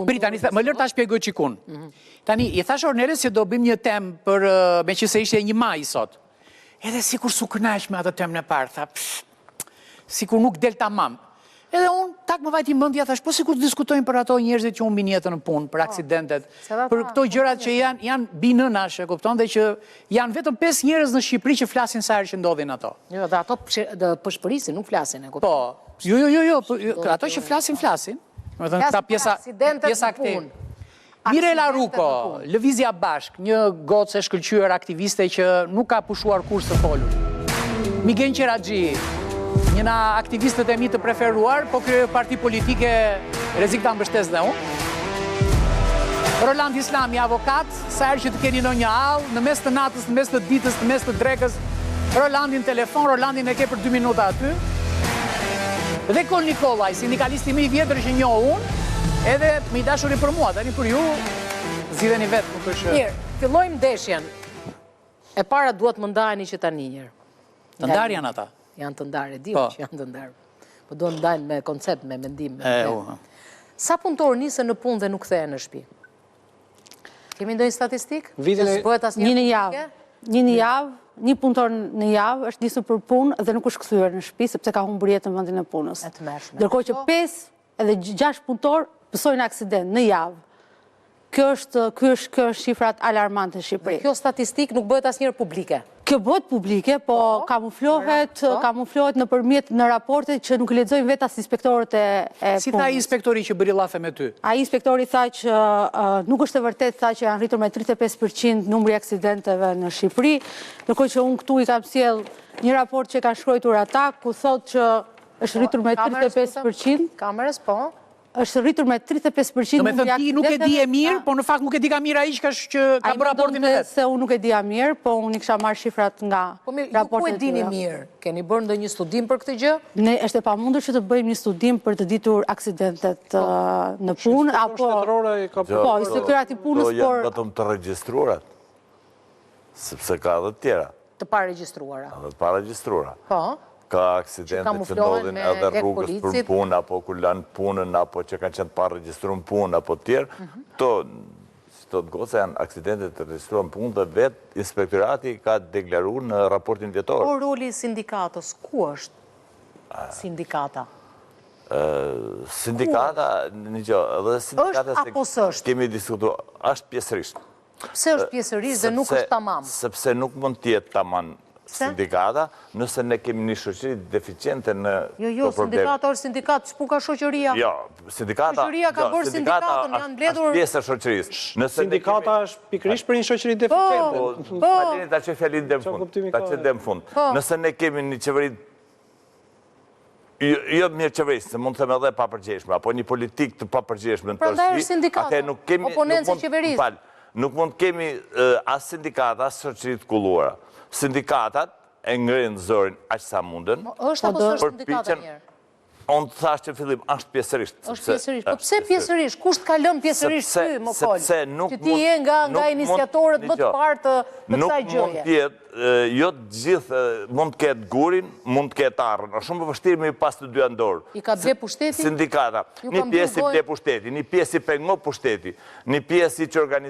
Tani, më lërë ta shpjegoj qikun. Tani, i thash Orneles që do bëjmë një temë për, me që se ishte 1 maj sot. Edhe sikur su kënaq me atë temën e parë, tha, sikur nuk del tamam. Edhe unë, tak më vajti mendja, thash, po sikur të diskutojmë për ato njerëzit që humbin jetën në punë, për aksidentet, për këto gjërat që janë binënash, e kupton, dhe që janë vetëm 5 njerëz në Shqipëri që flasin sa herë që ndodhin ato. Jo, dhe ato përshpërisin, nuk flasin, e kupton. Po, jo, ato që flasin. Më thënë, këta pjesa këti. Mirela Ruko, Lëvizja Bashk, një gocë e shkëlqyer aktiviste që nuk ka pushuar kurrë të folur. Miguel Qeraxhi, njëna aktivistët e mi të preferuar, po kjo parti politike rrezik ta mbështes dhe unë. Roland Islami, avokat, sa herë që të keni ndonjë hall, në mes të natës, në mes të ditës, në mes të drekës, Rolandin telefon, Rolandin e ke për 2 minuta aty. Dhe Kol Nikolaj, sindikalisti më i vjetër që njoh unë, edhe më i dashuri për mua, tani për ju, zgjidheni vetë, nuk është. Mirë, fillojmë ndeshjen. E para duhet më ndajeni që tani njërë. Të ndarë janë ata. Janë të ndarë, e dimë që janë të ndarë. Po do të ndajnë me koncept, me mendim. Sa punëtorë nisën në punë dhe nuk kthehen në shtëpi? Kemi ndonjë statistikë? Një në javë. Një punëtor në javë është nisur për punë dhe nuk është kthyer në shtëpi sepse ka humbur jetën në vendin e punës. Ndërkohë që 5 edhe 6 punëtor pësojnë aksident në javë. Kjo është shifrat alarmante në Shqipëri. Kjo statistikë nuk bëhet asnjëherë publike. Kjo bëhet publike, po kamuflohet në raportet që nuk lexojnë vetë as inspektorët e punës. Si tha inspektori që bëri llafe me ty? Ai inspektori tha që nuk është e vërtetë, tha që janë rritur me 35% numri aksidenteve në Shqipëri, ndërkohë që unë këtu i kam sjell një raport që ka shkruar ata, ku thotë që është rritur me 35%. Kamerës, po. Është rritur me 35% numri aksidenteve. Ti nuk e di e mirë, po në fakt nuk e di ka mirë ai që ka bërë raportin e vet. Se unë nuk e di mirë, po unë i kisha marrë shifrat nga raportet. Po e dini mirë? Keni bërë ndonjë studim për këtë gjë? Ne është e pamundur që të bëjmë një studim për të ditur aksidentet në punë apo po, inspektorati i punës, por janë vetëm të regjistruarat. Sepse ka edhe të tjera. Të paregjistruara. Edhe të paregjistruara. Po. Ka aksidente që ndodhin edhe rrugës për punë, apo ku lanë punën, apo që kanë qenë paregjistruar punë, apo tjerë. To të goca janë aksidente të regjistruar punë dhe vetë inspektorati ka deklaruar në raportin vjetor. Po roli i sindikatës, ku është sindikata? Sindikata, një gjë, edhe sindikata kemi diskutuar, është pjesërisht. Pse është pjesërisht dhe nuk është tamam? Sepse nuk mund t'jetë tamam sindikata, nëse ne kemi një shoqëri deficiente në Jo, sindikata është sindikat, s'pu ka shoqëria. Jo, sindikata ka bërë sindikatën, janë mbledhur. Është pjesë e shoqërisë. Sindikata është pikërisht për një shoqëri deficiente. Po, ta që fjalin dhe më fund. Nëse ne kemi një qeveri jo mirë qeverisë, se mund të them edhe papërgjeshme, apo një politik të papërgjeshme në tërësi, atë nuk kemi nuk mund kemi as sindikata, as shoqëri të kulluara. Sindikatat e ngrinë zërin aq sa mundën. Është apo s'është sindikata njërë? Unë të thash që fillim, është pjesërisht. është pjesërisht. Po pse pjesërisht? Kusht ka lënë pjesërisht ty, më kolë? Që ti je nga iniciatorët më të parë të kësaj gjëje. Nuk mund tjetë, jo të gjithë, mund të ketë gurin, mund të ketë arrën. Është shumë vështirë me i pas të dy andorë. I ka ble pushteti? Sindikata. Një pjesë i ble pushteti, një pjesë i pengo pushteti, një pjesë i që organizë